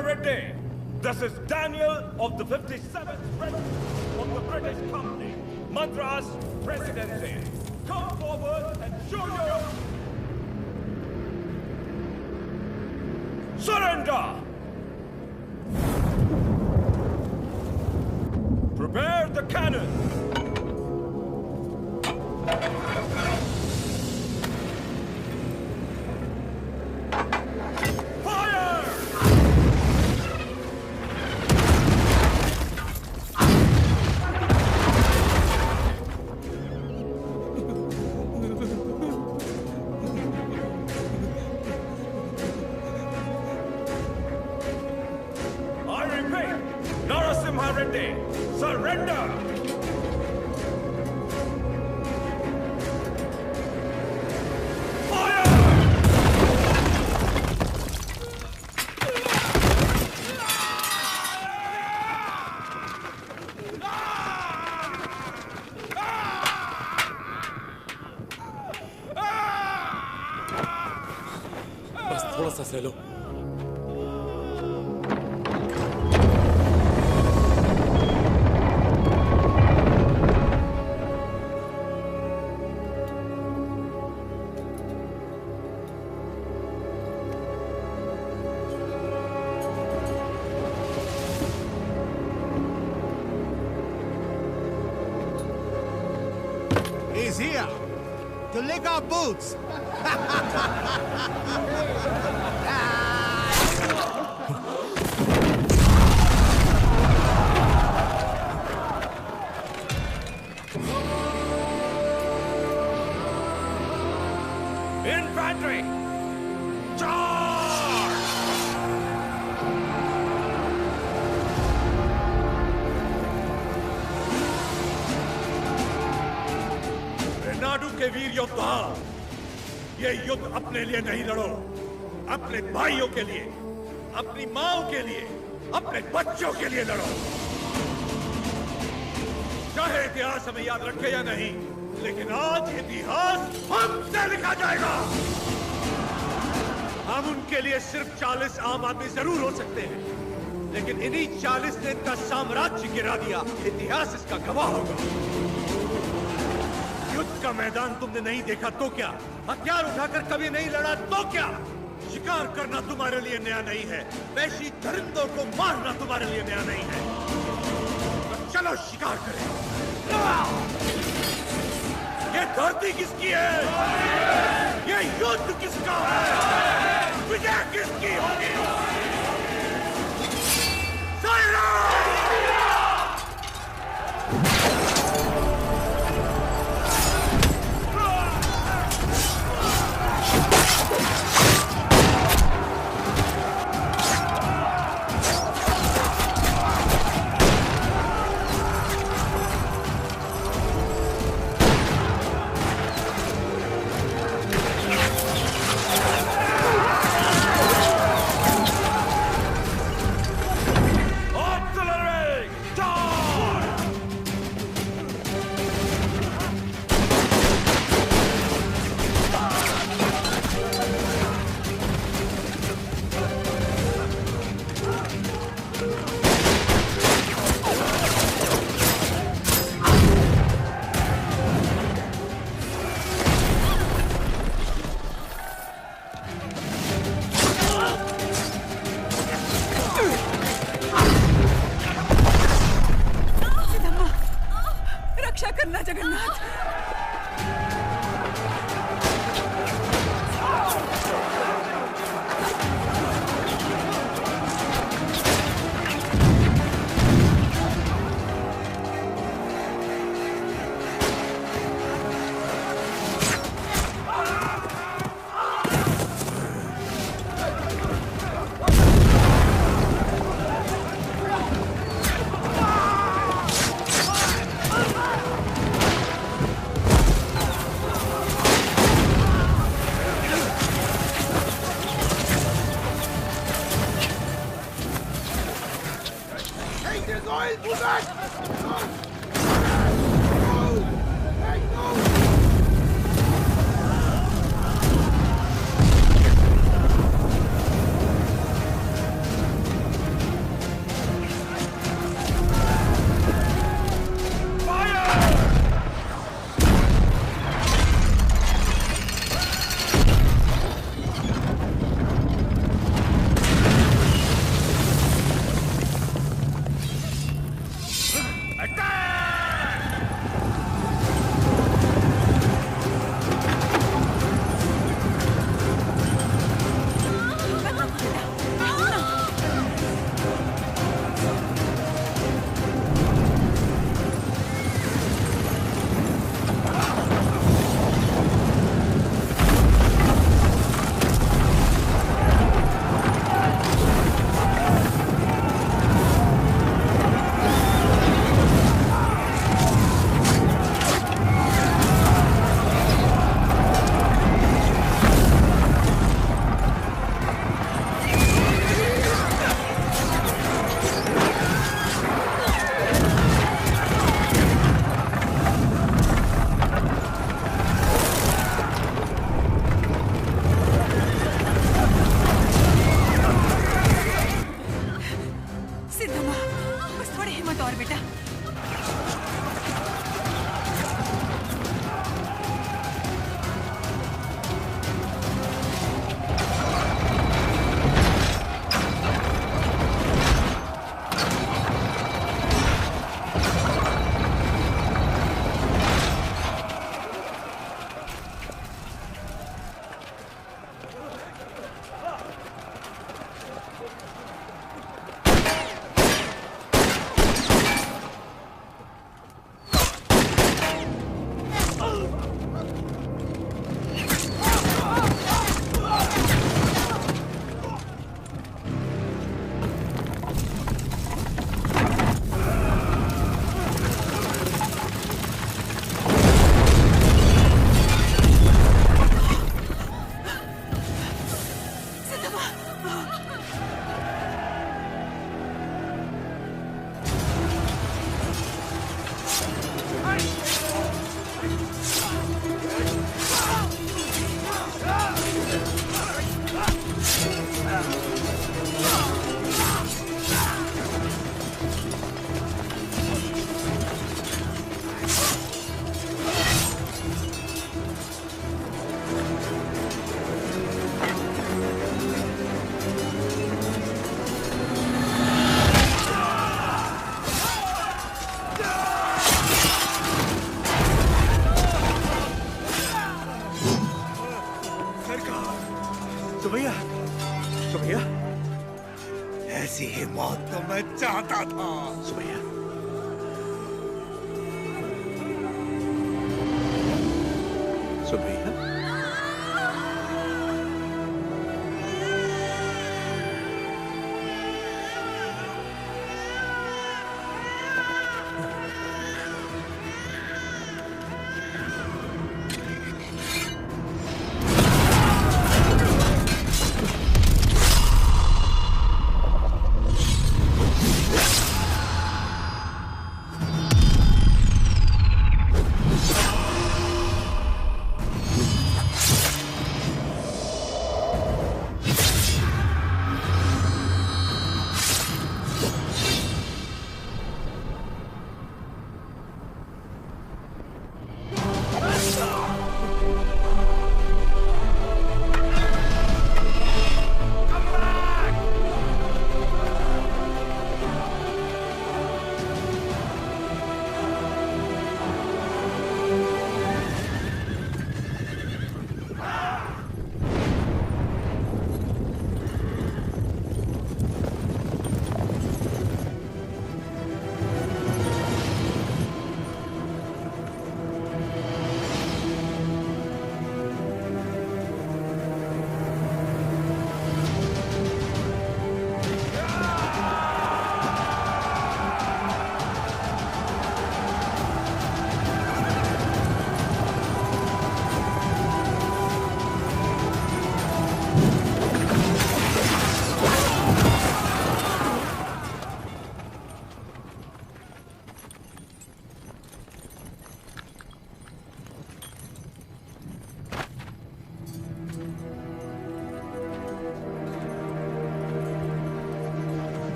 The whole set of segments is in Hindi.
Narasimha Reddy. This is Daniel of the 57th Regiment of the British Company, Madras Presidency. Come forward and show your surrender. Prepare the cannon. Narasimha Reddy, surrender! बस थोड़ा सा सह लो। He's here to lick our boots. Infantry! Charge! Renadu के वीर योद्धा, ये युद्ध अपने लिए नहीं लड़ो, अपने भाइयों के लिए, अपनी माओं के लिए, अपने बच्चों के लिए लड़ो। चाहे इतिहास हमें याद रखे या नहीं, लेकिन आज इतिहास हमसे लिखा जाएगा। हम उनके लिए सिर्फ 40 आम आदमी जरूर हो सकते हैं, लेकिन इन्हीं 40 ने इनका साम्राज्य गिरा दिया। इतिहास इसका गवाह होगा। युद्ध का मैदान तुमने नहीं देखा तो क्या? हथियार उठाकर कभी नहीं लड़ा तो क्या? शिकार करना तुम्हारे लिए नया नहीं है, वैशी दरिंदों को मारना तुम्हारे लिए नया नहीं है। तो चलो शिकार करें। ये धरती किसकी है? ये युद्ध किसका है? विजय किसकी होगी? रक्षा करना जगन्नाथ। और बेटा। सुमैया, सुमैया, ऐसी ही मौत तो मैं चाहता था। सुमैया, सुमैया,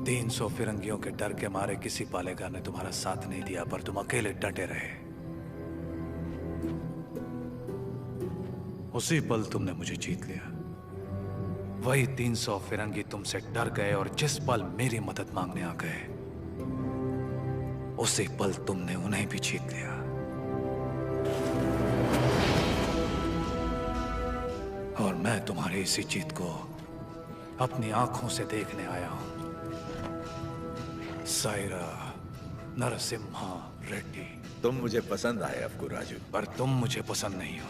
तीन सौ फिरंगियों के डर के मारे किसी पालेगार ने तुम्हारा साथ नहीं दिया, पर तुम अकेले डटे रहे। उसी पल तुमने मुझे जीत लिया। वही 300 फिरंगी तुमसे डर गए और जिस पल मेरी मदद मांगने आ गए, उसी पल तुमने उन्हें भी जीत लिया। और मैं तुम्हारी इसी जीत को अपनी आंखों से देखने आया हूं। सायरा नरसिम्हा रेड्डी। तुम मुझे पसंद आए अफगू राजू, पर तुम मुझे पसंद नहीं हो।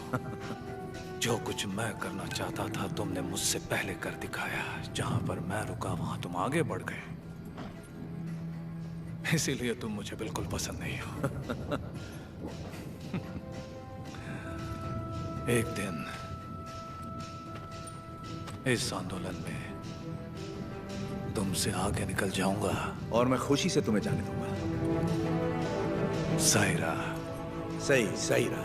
जो कुछ मैं करना चाहता था तुमने मुझसे पहले कर दिखाया। जहां पर मैं रुका वहां तुम आगे बढ़ गए, इसीलिए तुम मुझे बिल्कुल पसंद नहीं हो। एक दिन इस आंदोलन में तुमसे आगे निकल जाऊंगा और मैं खुशी से तुम्हें जाने दूंगा। सायरा। सही, सायरा।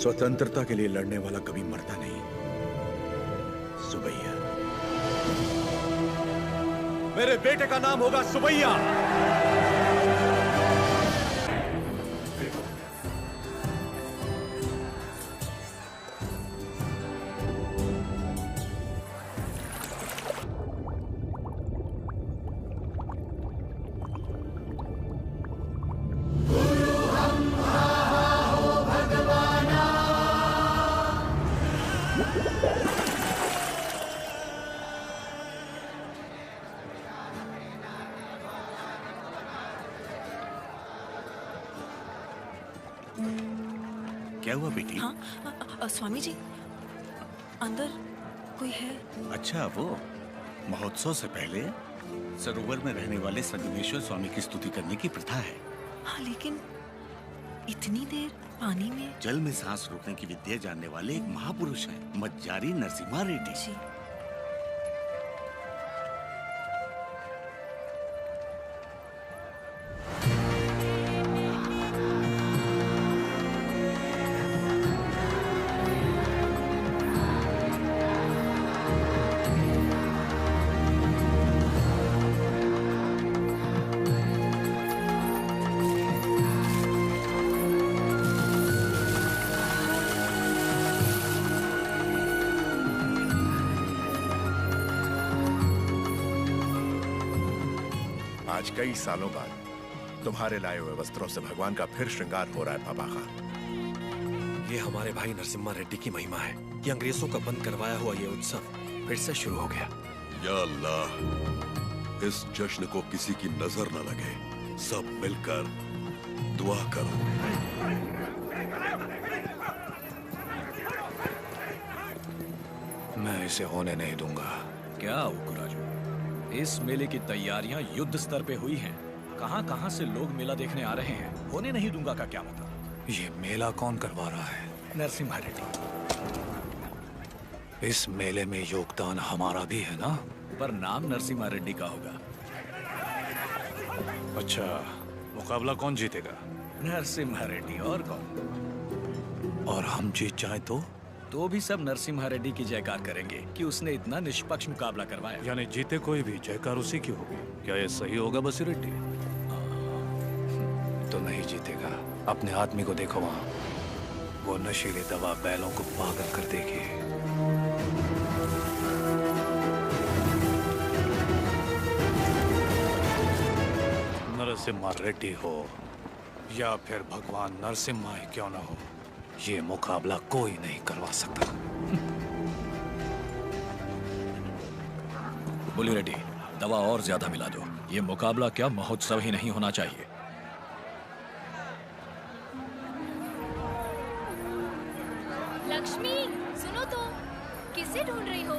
स्वतंत्रता के लिए लड़ने वाला कभी मरता नहीं। सुबैया, मेरे बेटे का नाम होगा सुबैया। क्या हुआ बेटी? हाँ, स्वामी जी, अंदर कोई है? अच्छा, वो महोत्सव से पहले सरोवर में रहने वाले संगमेश्वर स्वामी की स्तुति करने की प्रथा है। हाँ, लेकिन इतनी देर पानी में? जल में सांस रोकने की विद्या जानने वाले एक महापुरुष हैं, मज्जारी नरसिम्हा रेड्डी जी। आज कई सालों बाद तुम्हारे लाए हुए वस्त्रों से भगवान का फिर श्रृंगार हो रहा है बाबा खां। ये हमारे भाई नरसिम्हा रेड्डी की महिमा है कि अंग्रेजों का बंद करवाया हुआ ये उत्सव फिर से शुरू हो गया। या अल्लाह, इस जश्न को किसी की नजर न लगे, सब मिलकर दुआ करो। मैं इसे होने नहीं दूंगा। क्या उकुराजू, इस मेले की तैयारियां युद्ध स्तर पे हुई हैं। कहां-कहां से लोग मेला देखने आ रहे हैं। होने नहीं दूंगा का क्या मतलब? ये मेला कौन करवा रहा है? नरसिम्हा रेड्डी। इस मेले में योगदान हमारा भी है ना? पर नाम नरसिम्हा रेड्डी का होगा। अच्छा, मुकाबला कौन जीतेगा? नरसिम्हा रेड्डी, और कौन? और हम जीत जाए तो भी सब नरसिम्हा रेड्डी की जयकार करेंगे कि उसने इतना निष्पक्ष मुकाबला करवाया। यानी जीते कोई भी, जयकार उसी की होगी। क्या ये सही होगा बसी रेड्डी? तो नहीं जीतेगा। अपने आदमी को देखो वहां, वो नशीली दवा बैलों को पागल कर देगी। नरसिम्हा रेड्डी हो या फिर भगवान नरसिम्हा ही क्यों ना हो, ये मुकाबला कोई नहीं करवा सकता। बोली रेड्डी, दवा और ज्यादा मिला दो। ये मुकाबला क्या महोत्सव ही नहीं होना चाहिए। लक्ष्मी, सुनो तो, किसे ढूंढ रही हो?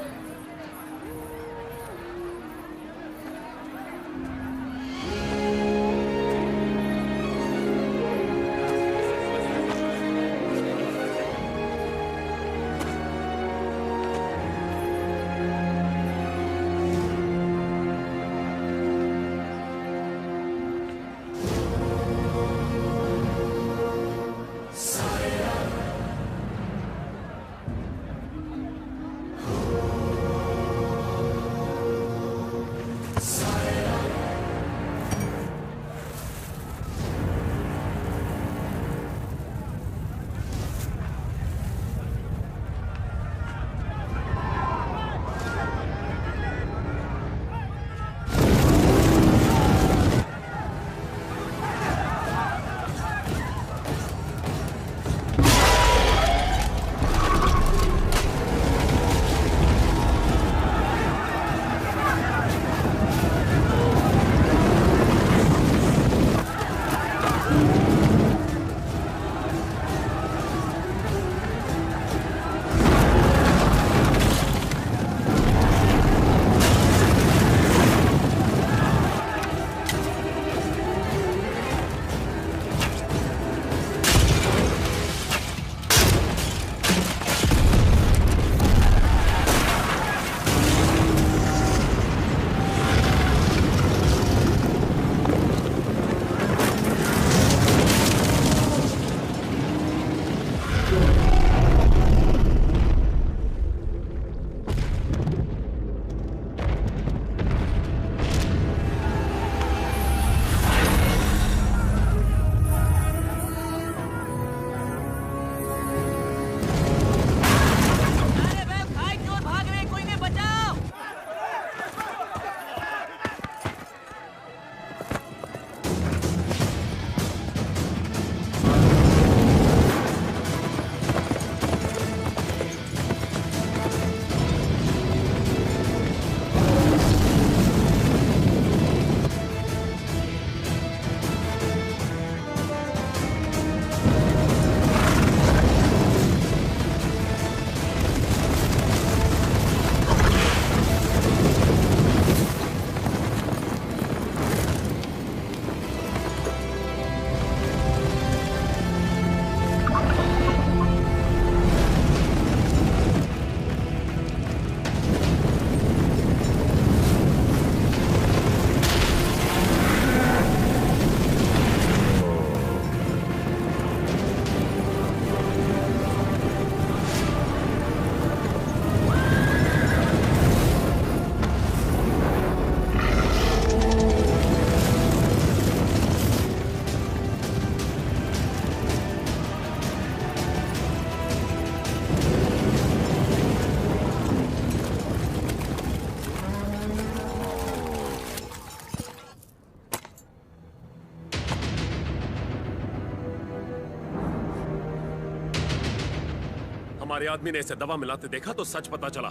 हमारे आदमी ने इसे दवा मिलाते देखा तो सच पता चला।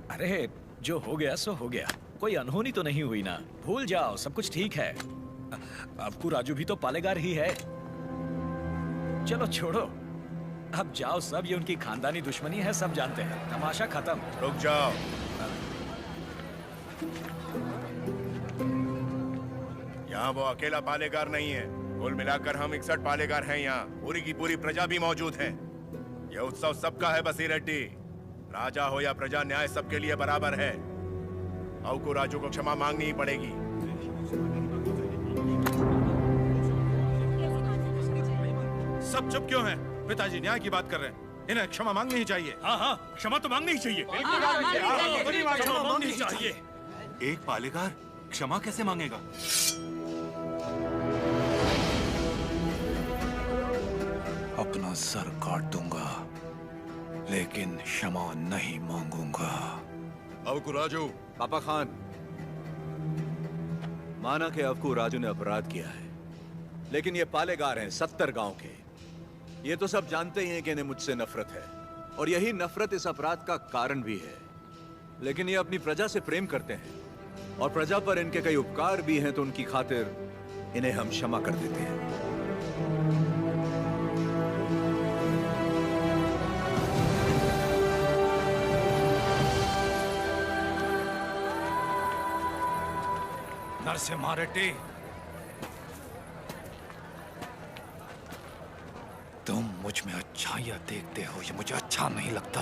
अरे जो हो गया सो हो गया, कोई अनहोनी तो नहीं हुई ना। भूल जाओ, सब कुछ ठीक है। अबकू राजू भी तो पालेगार ही है। चलो छोड़ो, अब जाओ सब, ये उनकी खानदानी दुश्मनी है, सब जानते हैं। तमाशा खत्म। रुक जाओ। यहाँ वो अकेला पालेगार नहीं है, कुल मिलाकर हम 61 पालेगार हैं यहाँ। पूरी की पूरी प्रजा भी मौजूद है। यह उत्सव सबका है बसीरेड्डी। राजा हो या प्रजा, न्याय सबके लिए बराबर है। अबकू राजू को क्षमा मांगनी ही पड़ेगी। सब चुप क्यों हैं? पिताजी न्याय की बात कर रहे हैं, इन्हें क्षमा मांगनी ही चाहिए। हाँ हाँ, क्षमा तो मांगनी ही चाहिए। क्षमा मांगनी चाहिए। एक पालेगार क्षमा कैसे मांगेगा? अपना सर काट दूंगा, लेकिन क्षमा नहीं मांगूंगा। अबकू राजू। पापा खान, माना कि अबकू राजू ने अपराध किया है, लेकिन ये पालेगार हैं 70 गांव के। ये तो सब जानते ही हैं कि इन्हें मुझसे नफरत है, और यही नफरत इस अपराध का कारण भी है। लेकिन ये अपनी प्रजा से प्रेम करते हैं, और प्रजा पर इनके कई उपकार भी हैं, तो उनकी खातिर इन्हें हम क्षमा कर देते हैं। नरसिम्हा रेड्डी, तुम मुझ में अच्छाइयां देखते हो, ये मुझे अच्छा नहीं लगता।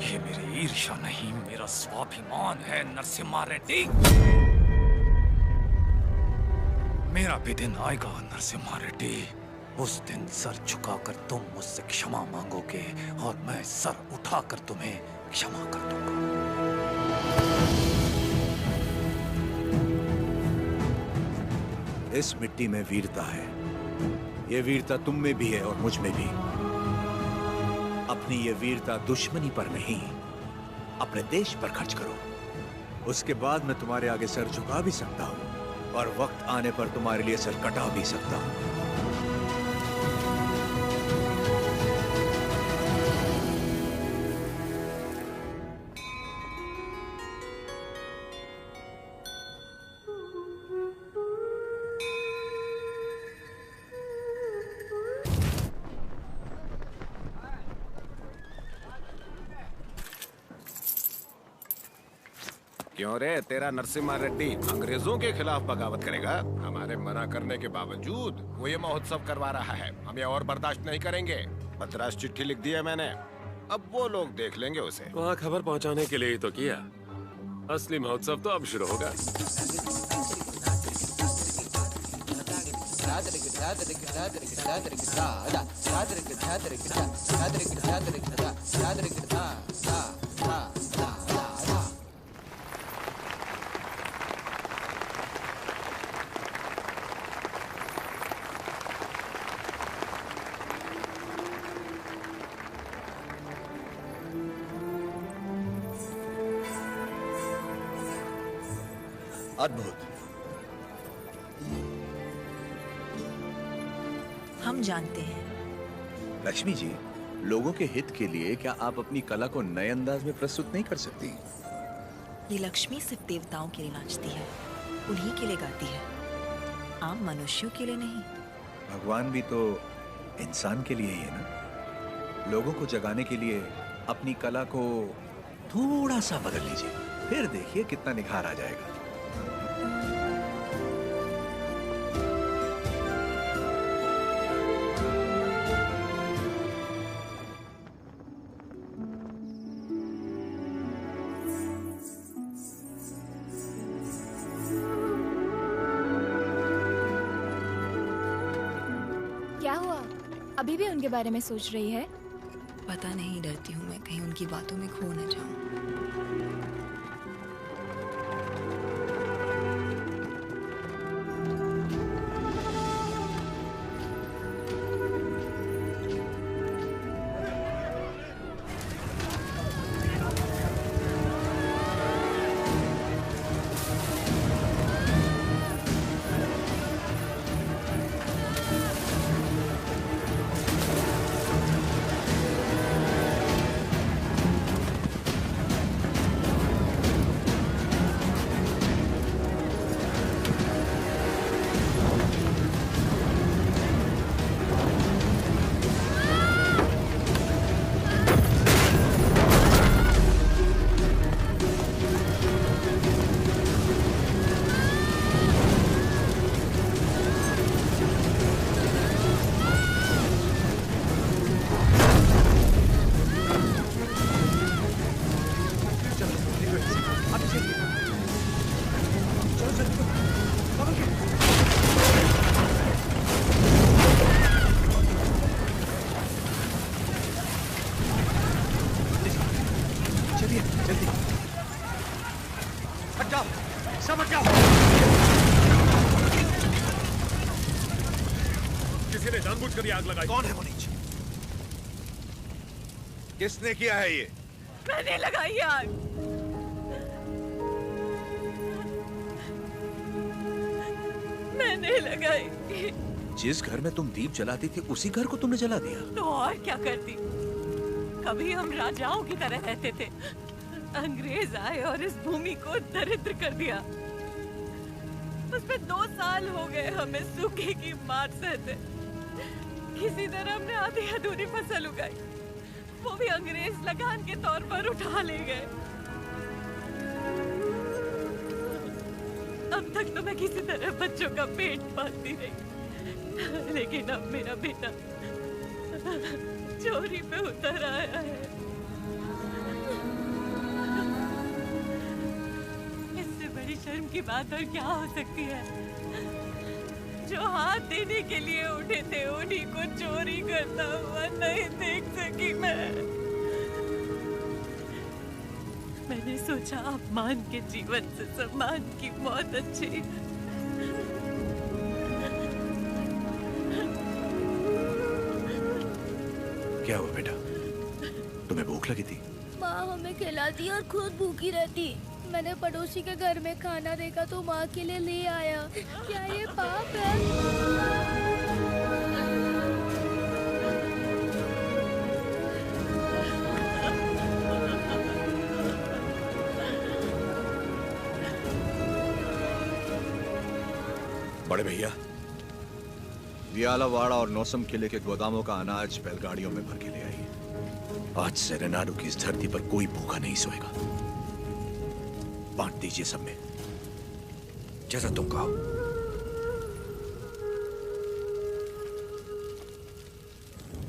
ये मेरी ईर्ष्या नहीं, मेरा स्वाभिमान है नरसिम्हा रेड्डी। मेरा भी दिन आएगा नरसिम्हा रेड्डी। उस दिन सर झुकाकर तुम मुझसे क्षमा मांगोगे, और मैं सर उठाकर तुम्हें क्षमा कर दूंगा। इस मिट्टी में वीरता है। ये वीरता तुम में भी है और मुझ में भी। अपनी ये वीरता दुश्मनी पर नहीं, अपने देश पर खर्च करो। उसके बाद मैं तुम्हारे आगे सर झुका भी सकता हूं, और वक्त आने पर तुम्हारे लिए सर कटा भी सकता हूं। क्यों रे, तेरा नरसिम्हा रेड्डी अंग्रेजों के खिलाफ बगावत करेगा? हमारे मना करने के बावजूद वो ये महोत्सव करवा रहा है। हम ये और बर्दाश्त नहीं करेंगे। मद्रास चिट्ठी लिख दी है मैंने, अब वो लोग देख लेंगे उसे। वहाँ खबर पहुँचाने के लिए ही तो किया। असली महोत्सव तो अब शुरू होगा। अद्भुत। हम जानते हैं। लक्ष्मी जी, लोगों के हित के लिए क्या आप अपनी कला को नए अंदाज में प्रस्तुत नहीं कर सकती? ये लक्ष्मी सिर्फ देवताओं के लिए नाचती है, उन्हीं के लिए गाती है, आम मनुष्यों के लिए नहीं। भगवान भी तो इंसान के लिए ही है ना। लोगों को जगाने के लिए अपनी कला को थोड़ा सा बदल लीजिए, फिर देखिए कितना निखार आ जाएगा। क्या हुआ? अभी भी उनके बारे में सोच रही है? पता नहीं, डरती हूँ मैं कहीं उनकी बातों में खो न जाऊं। हट जाओ, सब हट जाओ। किसी ने जानबूझकर ये आग लगाई। कौन है वो नीच? किसने किया है ये? मैंने लगाई आग। मैंने लगाई। जिस घर में तुम दीप जलाती थी उसी घर को तुमने जला दिया? तो और क्या करती? कभी हम राजाओं की तरह रहते थे, अंग्रेज आए और इस भूमि को दरिद्र कर दिया। उसमें 2 साल हो गए हमें सूखे की मार सहते। किसी तरह हमने आधी अधूरी फसल उगाई, वो भी अंग्रेज लगान के तौर पर उठा ले गए। अब तक तो मैं किसी तरह बच्चों का पेट पालती रही, लेकिन अब मेरा बेटा चोरी पे उतर आया है। इससे बड़ी शर्म की बात और क्या हो सकती है? जो हाथ देने के लिए उठे थे उन्हीं को चोरी करता हुआ नहीं देख सकी मैंने सोचा अपमान के जीवन से सम्मान की मौत अच्छी। क्या हुआ बेटा? तुम्हें भूख लगी थी? माँ हमें खिलाती और खुद भूखी रहती। मैंने पड़ोसी के घर में खाना देखा तो माँ के लिए ले आया। क्या ये पाप है? बड़े भैया, वियालावाड़ा और नौसम किले के गोदामों का अनाज बैलगाड़ियों में भर के ले आई। आज से रेनाडू की इस धरती पर कोई भूखा नहीं सोएगा। बांट दीजिए सब में, जैसा तुम कहो।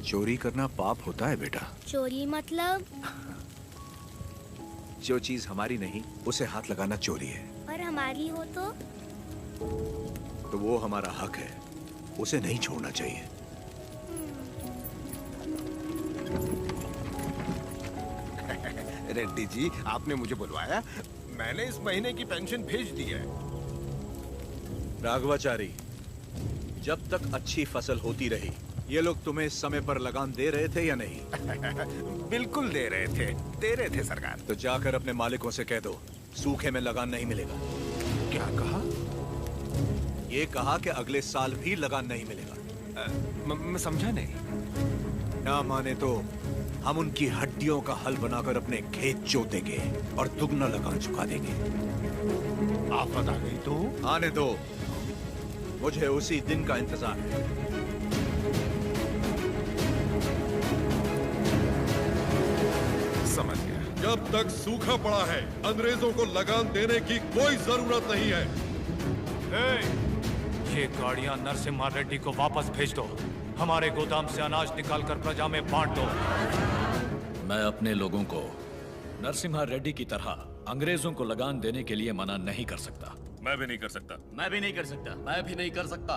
चोरी करना पाप होता है बेटा। चोरी मतलब? जो चीज हमारी नहीं उसे हाथ लगाना चोरी है। और हमारी हो तो वो हमारा हक है, उसे नहीं छोड़ना चाहिए। रेड्डी जी, आपने मुझे बुलवाया? मैंने इस महीने की पेंशन भेज दी है। राघवाचारी, जब तक अच्छी फसल होती रही, ये लोग तुम्हें समय पर लगान दे रहे थे या नहीं? बिल्कुल दे रहे थे सरकार। तो जाकर अपने मालिकों से कह दो, सूखे में लगान नहीं मिलेगा। क्या कहा? ये कहा कि अगले साल भी लगान नहीं मिलेगा। मैं समझा नहीं। ना माने तो हम उनकी हड्डियों का हल बनाकर अपने खेत जोतेंगे और दुगना लगान चुका देंगे। आफत आ गई तो? आने दो, मुझे उसी दिन का इंतजार है। समझ गया। जब तक सूखा पड़ा है, अंग्रेजों को लगान देने की कोई जरूरत नहीं है। ये गाड़ियां नरसिम्हा रेड्डी को वापस भेज दो। हमारे गोदाम से अनाज निकालकर प्रजा में बांट दो। मैं अपने लोगों को नरसिम्हा रेड्डी की तरह अंग्रेजों को लगान देने के लिए मना नहीं कर सकता। मैं भी नहीं कर सकता। मैं भी नहीं कर सकता। मैं भी नहीं कर सकता।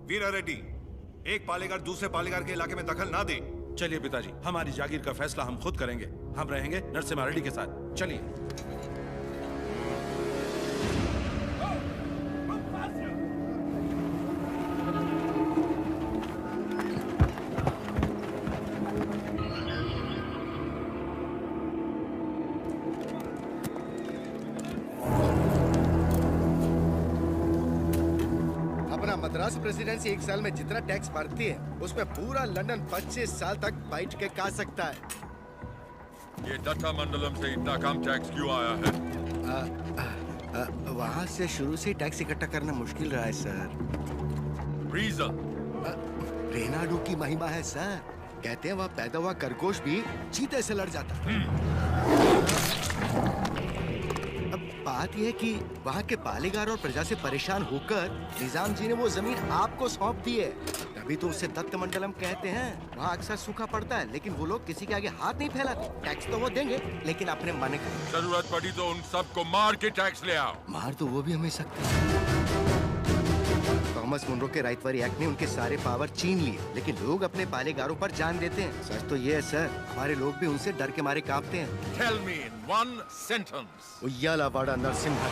वीरा रेड्डी, एक पालेगार दूसरे पालेगार के इलाके में दखल ना दे। चलिए पिताजी, हमारी जागीर का फैसला हम खुद करेंगे। हम रहेंगे नरसिम्हा रेड्डी के साथ। चलिए। मद्रास प्रेसिडेंसी 1 साल में जितना टैक्स भरती है उसमें पूरा लंदन 25 साल तक बैठ के खा सकता है। ये दत्ता मंडलम से इतना कम टैक्स क्यों आया है? वहाँ से शुरू से टैक्स इकट्ठा करना मुश्किल रहा है सर। रीजन? रेनाडू की महिमा है सर। कहते हैं वहाँ पैदा हुआ खरगोश भी चीते से लड़ जाता। अब बात यह है कि वहाँ के पालेगार और प्रजा से परेशान होकर निजाम जी ने वो जमीन आपको सौंप दी है। तभी तो उसे दत्त मंडलम कहते हैं। वहाँ अक्सर सूखा पड़ता है, लेकिन वो लोग किसी के आगे हाथ नहीं फैलाते। टैक्स तो वो देंगे, लेकिन अपने मन का। जरूरत पड़ी तो उन सबको मार के टैक्स ले आओ। मार तो वो भी हमें सकते हैं, तो थॉमस मुनरो के राइटवरी एक्ट ने उनके सारे पावर छीन लिए, लेकिन लोग अपने पालेगारों पर जान देते हैं। सच तो ये है सर, हमारे लोग भी उनसे डर के मारे कांपते हैं। Tell me in one sentence. उయ్యాలవాడ Narasimha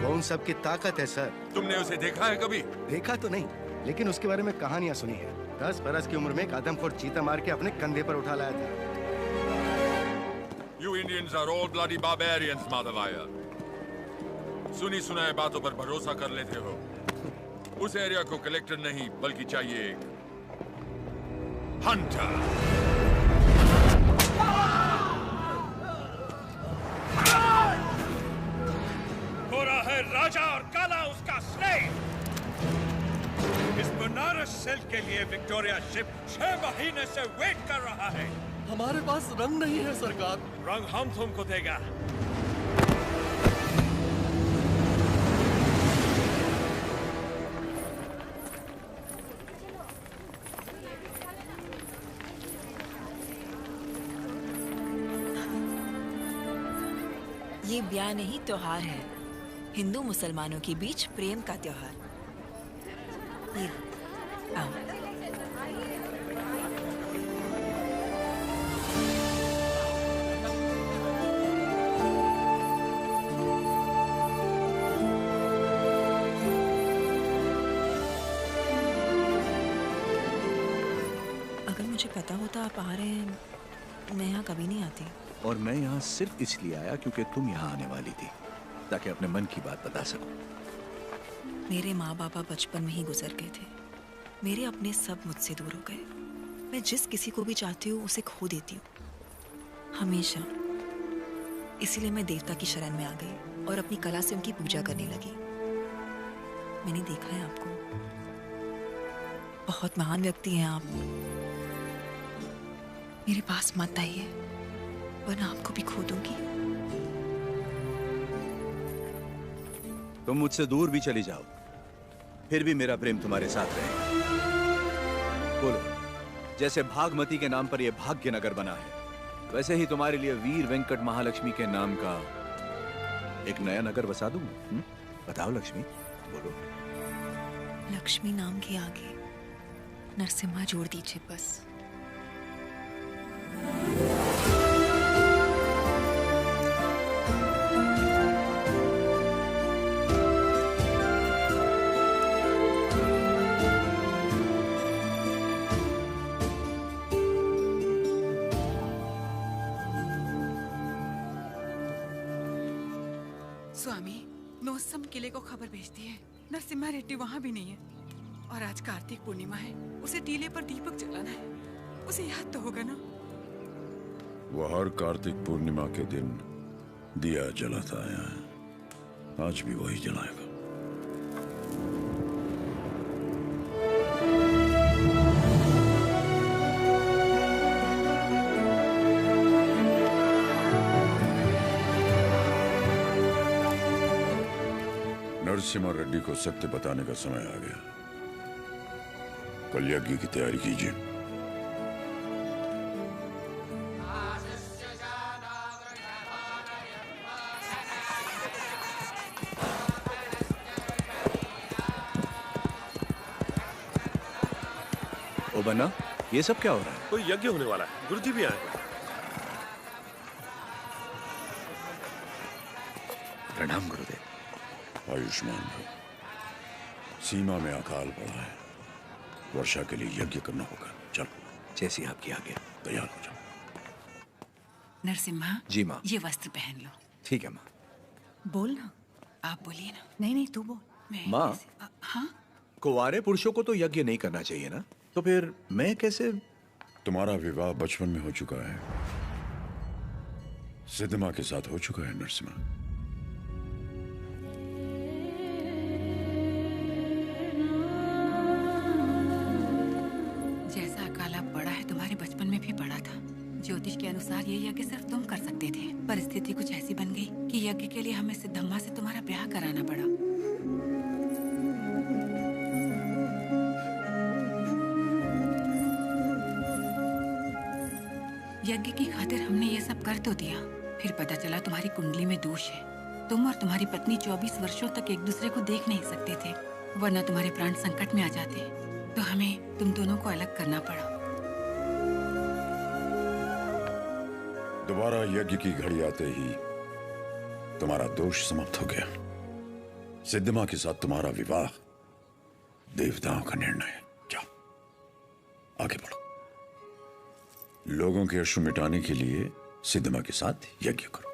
वो उन सब की ताकत है सर। तुमने उसे देखा है कभी? देखा तो नहीं, लेकिन उसके बारे में कहानियां सुनी है। 10 बरस की उम्र में एक आदमखोर चीता मार के अपने कंधे पर उठा लाया था। You Indians are all bloody barbarians, Madhavaya. सुनी सुनाए बातों पर भरोसा कर लेते हो। उस एरिया को कलेक्टर नहीं बल्कि चाहिए एक हंटर। हो रहा है राजा और काला उसका स्लेव। इस बनारस सेल के लिए विक्टोरिया शिप 6 महीने से वेट कर रहा है। हमारे पास रंग नहीं है सरकार। रंग हम तुमको देगा। ये ब्याह नहीं त्योहार है, हिंदू मुसलमानों के बीच प्रेम का त्योहार। ये आओ। अगर मुझे पता होता आप आ रहे हैं, मैं यहाँ कभी नहीं आती। और मैं यहाँ सिर्फ इसलिए आया क्योंकि तुम यहाँ आने वाली थी, ताकि अपने मन की बात बता सकूं। मेरे माँ बाबा बचपन में ही गुजर गए थे। मेरे अपने सब मुझसे दूर हो गए। मैं जिस किसी को भी चाहती हूँ उसे खो देती हूँ, हमेशा। इसीलिए मैं देवता की शरण में आ गई और अपनी कला से उनकी पूजा करने लगी। मैंने देखा है आपको, बहुत महान व्यक्ति हैं आप। मेरे पास मत आइए, वरना आपको भी खो दूंगी। तुम मुझसे दूर भी चली जाओ, फिर भी मेरा प्रेम तुम्हारे साथ रहेगा। बोलो, जैसे भागमती के नाम पर यह भाग्य नगर बना है, वैसे ही तुम्हारे लिए वीर वेंकट महालक्ष्मी के नाम का एक नया नगर बसा दूं। बताओ लक्ष्मी, बोलो। लक्ष्मी नाम के आगे नरसिम्हा जोड़ दीजिए बस। स्वामी, नोसम किले को खबर भेजती है, नरसिम्हा रेड्डी वहाँ भी नहीं है। और आज कार्तिक पूर्णिमा है, उसे टीले पर दीपक जलाना है। उसे याद तो होगा ना? वो हर कार्तिक पूर्णिमा के दिन दिया जलाता आया है, आज भी वही जलाएगा। नरसिम्हा रेड्डी को सत्य बताने का समय आ गया। कल यज्ञ की तैयारी कीजिए। ओ बन्ना, ये सब क्या हो रहा है? कोई यज्ञ होने वाला है, गुरुजी भी आए। प्रणाम गुरुदेव। आयुष्मान भव। सीमा में अकाल पड़ा है, वर्षा के लिए यज्ञ करना होगा। चलो, जैसी आपकी आज्ञा। तैयार हो जाओ। नरसिम्हा जी माँ। ये वस्त्र पहन लो। ठीक है माँ। बोल ना। आप बोलिए ना। नहीं नहीं, तू बोल। माँ, हाँ? कुंवारे पुरुषों को तो यज्ञ नहीं करना चाहिए ना, तो फिर मैं कैसे? तुम्हारा विवाह बचपन में हो चुका है, सिद्धमा के साथ हो चुका है नरसिम्हा। जैसा अकाला पड़ा है, तुम्हारे बचपन में भी पड़ा था। ज्योतिष के अनुसार ये यज्ञ सिर्फ तुम कर सकते थे। परिस्थिति कुछ ऐसी बन गई कि यज्ञ के लिए हमें सिद्धम्मा से तुम्हारा ब्याह कराना पड़ा। यज्ञ की खातिर हमने ये सब कर तो दिया, फिर पता चला तुम्हारी कुंडली में दोष है। तुम और तुम्हारी पत्नी 24 वर्षों तक एक दूसरे को देख नहीं सकते थे। वरना तुम्हारे प्राण संकट में आ जाते, तो हमें तुम दोनों को अलग करना पड़ा। दोबारा यज्ञ की घड़ी आते ही तुम्हारा दोष समाप्त हो गया। सिद्धिमा के साथ तुम्हारा विवाह देवताओं का निर्णय है। जाओ आगे बढ़ो। लोगों के अश्रु मिटाने के लिए सिद्धिमा के साथ यज्ञ करो।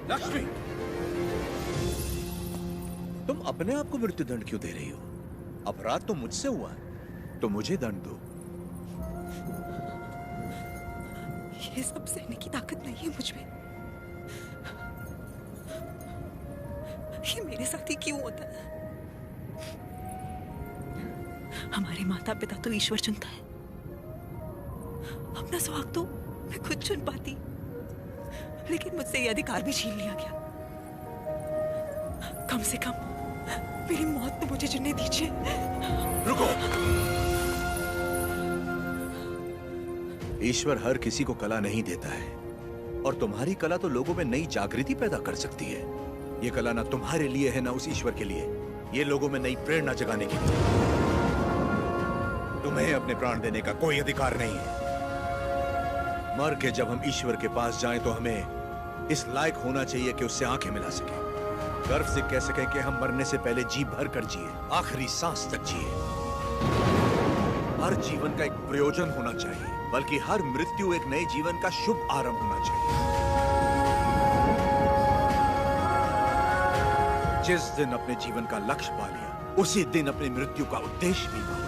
लक्ष्मी, तुम अपने आप को मृत्युदंड क्यों दे रही हो? अपराध तो मुझसे हुआ है, तो मुझे दंड दो। ये सब सहने की ताकत नहीं है मुझ में। ये मेरे साथ ही क्यों होता है? हमारे माता पिता तो ईश्वर चुनता है, अपना सुहाग तो मैं खुद चुन पाती, लेकिन मुझसे ये अधिकार भी छीन लिया गया। कम से कम मेरी मौत तो मुझे चुनने दीजिए। रुको। ईश्वर हर किसी को कला नहीं देता है, और तुम्हारी कला तो लोगों में नई जागृति पैदा कर सकती है। ये कला ना तुम्हारे लिए है ना उस ईश्वर के लिए, ये लोगों में नई प्रेरणा जगाने के लिए। तुम्हें अपने प्राण देने का कोई अधिकार नहीं है। मर के जब हम ईश्वर के पास जाएं तो हमें इस लायक होना चाहिए कि उससे आंखें मिला सके, गर्व से कह सके कि हम मरने से पहले जी भर कर जिए, आखिरी सांस तक जिए। हर जीवन का एक प्रयोजन होना चाहिए, बल्कि हर मृत्यु एक नए जीवन का शुभ आरंभ होना चाहिए। जिस दिन अपने जीवन का लक्ष्य पा लिया, उसी दिन अपनी मृत्यु का उद्देश्य भी पा लिया।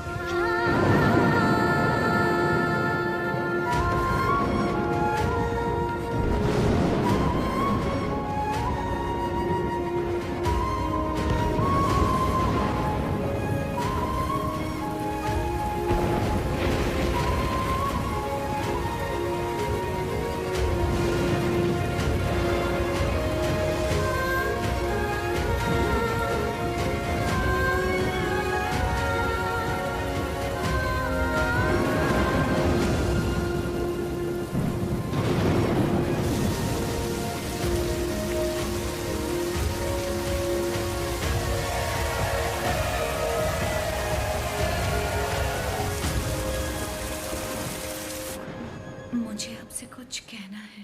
आपसे कुछ कहना है,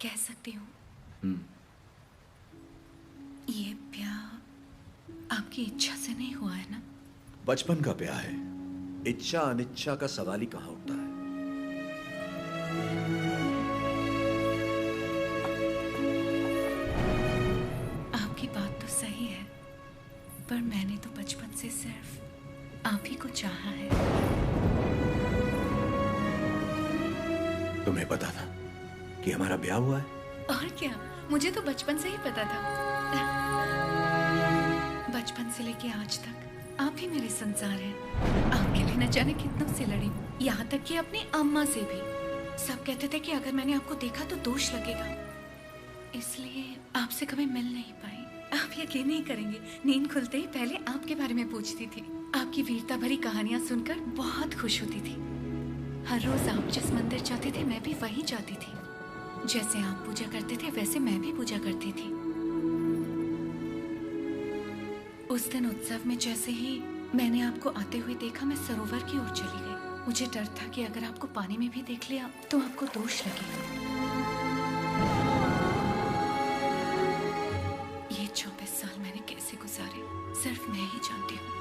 कह सकती हूँ? ये ब्याह आपकी इच्छा से नहीं हुआ है ना? बचपन का ब्याह है, इच्छा अनिच्छा का सवाल ही कहाँ उठता है। आपकी बात तो सही है, पर मैंने तो बचपन से सिर्फ आप ही को चाहा है। तुम्हें पता था कि हमारा ब्याह हुआ है? और क्या, मुझे तो बचपन से ही पता था। बचपन से लेके आज तक आप ही मेरे संसार हैं। आपके लिए न जाने कितनों से लड़ी हूँ, यहाँ तक कि अपनी अम्मा से भी। सब कहते थे कि अगर मैंने आपको देखा तो दोष लगेगा, इसलिए आपसे कभी मिल नहीं पाई। आप यकीन नहीं करेंगे, नींद खुलते ही पहले आपके बारे में पूछती थी। आपकी वीरता भरी कहानियां सुनकर बहुत खुश होती थी। हर रोज आप जिस मंदिर जाते थे मैं भी वहीं जाती थी। जैसे आप पूजा करते थे वैसे मैं भी पूजा करती थी। उस दिन उत्सव में जैसे ही मैंने आपको आते हुए देखा, मैं सरोवर की ओर चली गई। मुझे डर था कि अगर आपको पानी में भी देख लिया तो आपको दोष लगेगा। ये 24 साल मैंने कैसे गुजारे सिर्फ मैं ही जानती हूँ।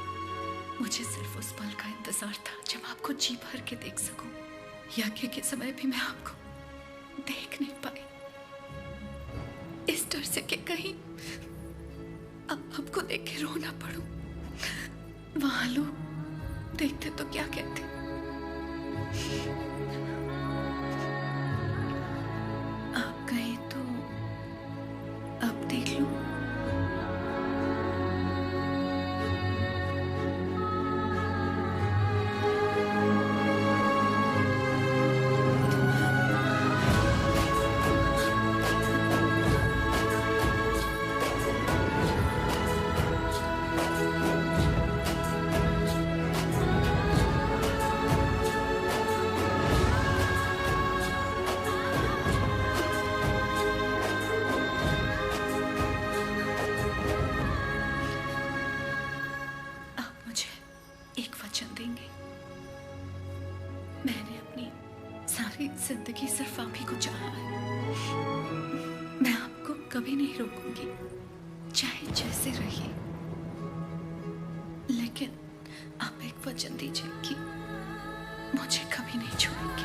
मुझे सिर्फ उस पल का इंतजार था जब आपको जी भर के देख सकूं। यज्ञ के समय भी मैं आपको देख नहीं पाई, इस डर से कि कहीं आपको देख के रो ना पड़ूं। वहां लोग देखते तो क्या कहते। आप कहें तो अब देख लूं। जिंदगी सिर्फ आप ही को चाहा है। मैं आपको कभी नहीं रोकूंगी, चाहे जैसे रहिए, लेकिन आप एक वचन दीजिए कि मुझे कभी नहीं छोड़ेंगे।